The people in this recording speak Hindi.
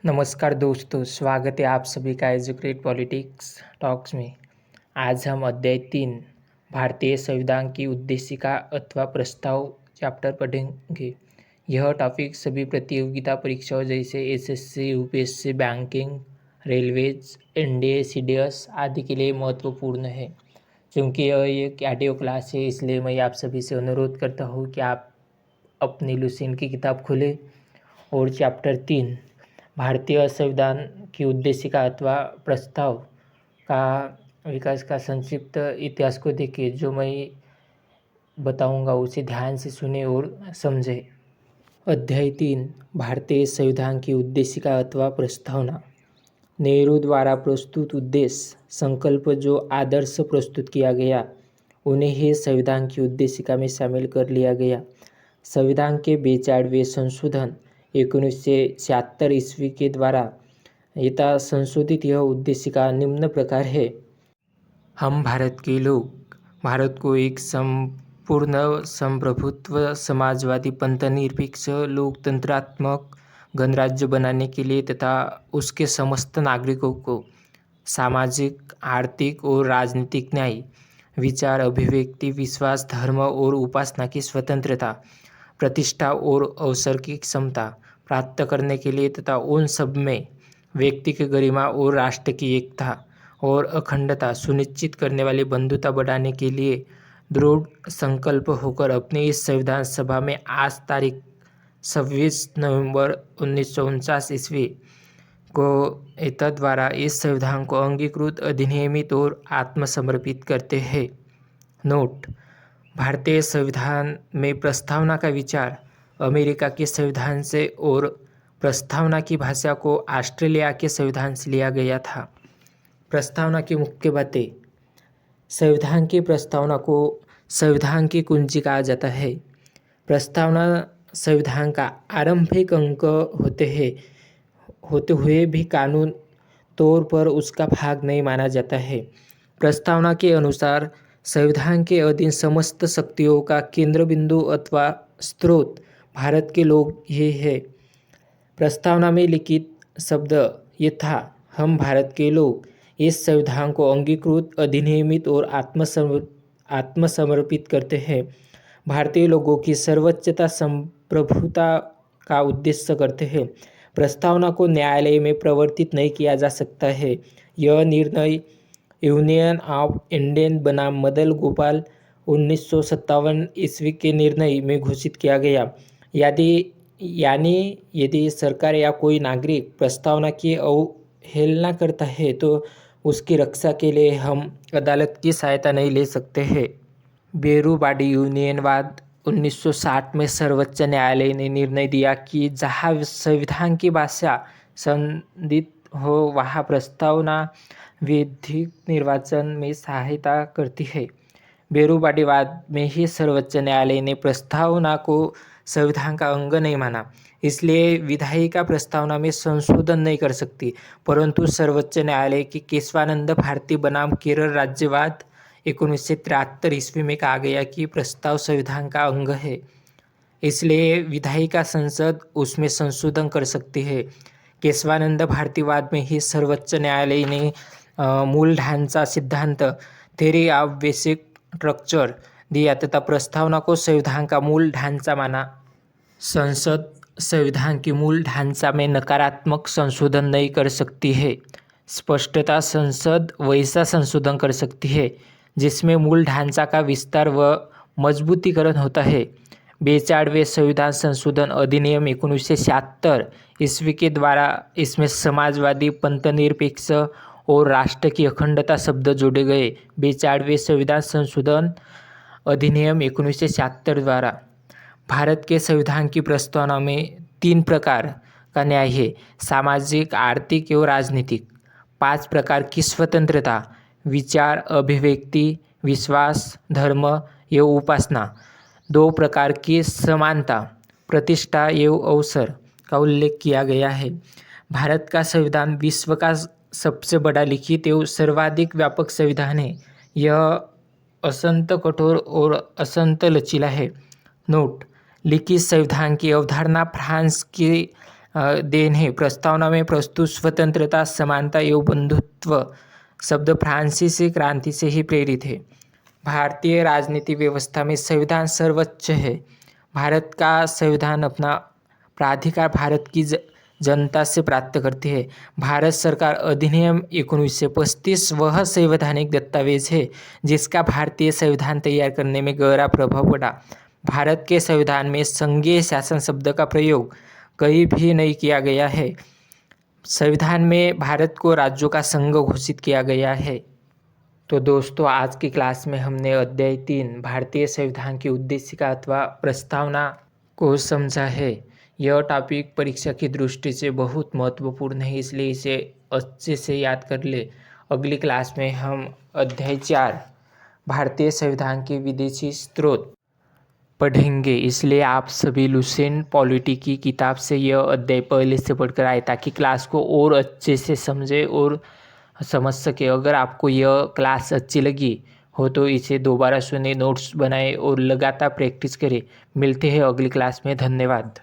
नमस्कार दोस्तों, स्वागत है आप सभी का एजुकेट पॉलिटिक्स टॉक्स में। आज हम अध्याय 3 भारतीय संविधान की उद्देशिका अथवा प्रस्ताव चैप्टर पढ़ेंगे। यह टॉपिक सभी प्रतियोगिता परीक्षाओं जैसे SSC, UPSC, banking, railways, NDA, CDS आदि के लिए महत्वपूर्ण है। क्योंकि यह एक ऑडियो क्लास है, इसलिए मैं आप सभी से अनुरोध करता हूँ कि आप अपनी लुसेंट की किताब खोलें और चैप्टर 3 भारतीय संविधान की उद्देशिका अथवा प्रस्ताव का विकास का संक्षिप्त इतिहास को देखिए। जो मैं बताऊंगा उसे ध्यान से सुने और समझे। अध्याय 3 भारतीय संविधान की उद्देशिका अथवा प्रस्तावना। नेहरू द्वारा प्रस्तुत उद्देश्य संकल्प जो आदर्श प्रस्तुत किया गया उन्हें ही संविधान की उद्देशिका में शामिल कर लिया गया। संविधान के 42वें संशोधन 1976 ईस्वी के द्वारा यथा संशोधित यह उद्देशिका निम्न प्रकार है। हम भारत के लोग भारत को एक संपूर्ण संप्रभुत्व समाजवादी पंथनिरपेक्ष लोकतंत्रात्मक गणराज्य बनाने के लिए तथा उसके समस्त नागरिकों को सामाजिक, आर्थिक और राजनीतिक न्याय, विचार, अभिव्यक्ति, विश्वास, धर्म और उपासना की स्वतंत्रता, प्रतिष्ठा और अवसर की क्षमता प्राप्त करने के लिए तथा उन सब में व्यक्ति की गरिमा और राष्ट्र की एकता और अखंडता सुनिश्चित करने वाली बंधुता बढ़ाने के लिए दृढ़ संकल्प होकर अपनी इस संविधान सभा में आज तारीख 26 नवंबर 1949 ईस्वी को एतद द्वारा इस संविधान को अंगीकृत, अधिनियमित और आत्मसमर्पित करते हैं। नोट: भारतीय संविधान में प्रस्तावना का विचार अमेरिका के संविधान से और प्रस्तावना की भाषा को ऑस्ट्रेलिया के संविधान से लिया गया था। प्रस्तावना की मुख्य बातें। संविधान की प्रस्तावना को संविधान की कुंजी कहा जाता है। प्रस्तावना संविधान का आरंभिक अंक होते हुए भी कानून तौर पर उसका भाग नहीं माना जाता है। प्रस्तावना के अनुसार संविधान के अधीन समस्त शक्तियों का केंद्र बिंदु अथवा स्रोत भारत के लोग ही है। प्रस्तावना में लिखित शब्द यथा हम भारत के लोग इस संविधान को अंगीकृत, अधिनियमित और आत्मसमर्पित करते हैं। भारतीय लोगों की सर्वोच्चता संप्रभुता का उद्देश्य करते हैं। प्रस्तावना को न्यायालय में प्रवर्तित नहीं किया जा सकता है। यह निर्णय यूनियन ऑफ इंडियन बनाम मदन गोपाल 1957 ईस्वी के निर्णय में घोषित किया गया। यदि सरकार या कोई नागरिक प्रस्तावना की अवहेलना करता है तो उसकी रक्षा के लिए हम अदालत की सहायता नहीं ले सकते हैं। बेरूबाडी यूनियनवाद 1960 में सर्वोच्च न्यायालय ने निर्णय दिया कि जहाँ संविधान की भाषा संदिग्ध हो वहाँ प्रस्तावना विधिक निर्वाचन में सहायता करती है। बेरूबाडीवाद में ही सर्वोच्च न्यायालय ने प्रस्तावना को संविधान का अंग नहीं माना, इसलिए विधायिका प्रस्तावना में संशोधन नहीं कर सकती। परंतु सर्वोच्च न्यायालय की केशवानंद भारती बनाम केरल राज्यवाद 1973 ईस्वी में कहा गया कि प्रस्ताव संविधान का अंग है, इसलिए विधायिका संसद उसमें संशोधन कर सकती है। केशवानंद भारतीवाद में ही सर्वोच्च न्यायालय ने मूल ढांचा सिद्धांत थ्योरी ऑफ बेसिक स्ट्रक्चर दिया तथा प्रस्तावना को संविधान का मूल ढांचा माना। संसद संविधान की मूल ढांचा में नकारात्मक संशोधन नहीं कर सकती है। स्पष्टता संसद वैसा संशोधन कर सकती है जिसमें मूल ढांचा का विस्तार व मजबूतीकरण होता है। 42वें संविधान संशोधन अधिनियम 1976 ईस्वी के द्वारा इसमें समाजवादी, पंथनिरपेक्ष और राष्ट्र की अखंडता शब्द जोड़े गए। 42वें संविधान संशोधन अधिनियम 1976 द्वारा भारत के संविधान की प्रस्तावना में 3 प्रकार का न्याय है: सामाजिक, आर्थिक एवं राजनीतिक। 5 प्रकार की स्वतंत्रता: विचार, अभिव्यक्ति, विश्वास, धर्म एवं उपासना। 2 प्रकार की समानता, प्रतिष्ठा एवं अवसर का उल्लेख किया गया है। भारत का संविधान विश्व का सबसे बड़ा लिखित एवं सर्वाधिक व्यापक संविधान है। यह असंत कठोर और असंत लचीला है। नोट: लिखित संविधान की अवधारणा फ्रांस की देन है। प्रस्तावना में प्रस्तुत स्वतंत्रता, समानता एवं बंधुत्व शब्द फ्रांसीसी क्रांति से ही प्रेरित है। भारतीय राजनीति व्यवस्था में संविधान सर्वोच्च है। भारत का संविधान अपना प्राधिकार भारत की जनता से प्राप्त करती है। भारत सरकार अधिनियम 1935 वह संवैधानिक दस्तावेज है जिसका भारतीय संविधान तैयार करने में गहरा प्रभाव पड़ा। भारत के संविधान में संघीय शासन शब्द का प्रयोग कहीं भी नहीं किया गया है। संविधान में भारत को राज्यों का संघ घोषित किया गया है। तो दोस्तों, आज की क्लास में हमने अध्याय 3 भारतीय संविधान की उद्देशिका अथवा प्रस्तावना को समझा है। यह टॉपिक परीक्षा की दृष्टि से बहुत महत्वपूर्ण है, इसलिए इसे अच्छे से याद कर ले। अगली क्लास में हम अध्याय 4 भारतीय संविधान के विदेशी स्रोत पढ़ेंगे, इसलिए आप सभी लुसेंट पॉलिटी की किताब से यह अध्याय पहले से पढ़कर आए ताकि क्लास को और अच्छे से समझे और समझ सके। अगर आपको यह क्लास अच्छी लगी हो तो इसे दोबारा सुने, नोट्स बनाएं और लगातार प्रैक्टिस करें। मिलते हैं अगली क्लास में। धन्यवाद।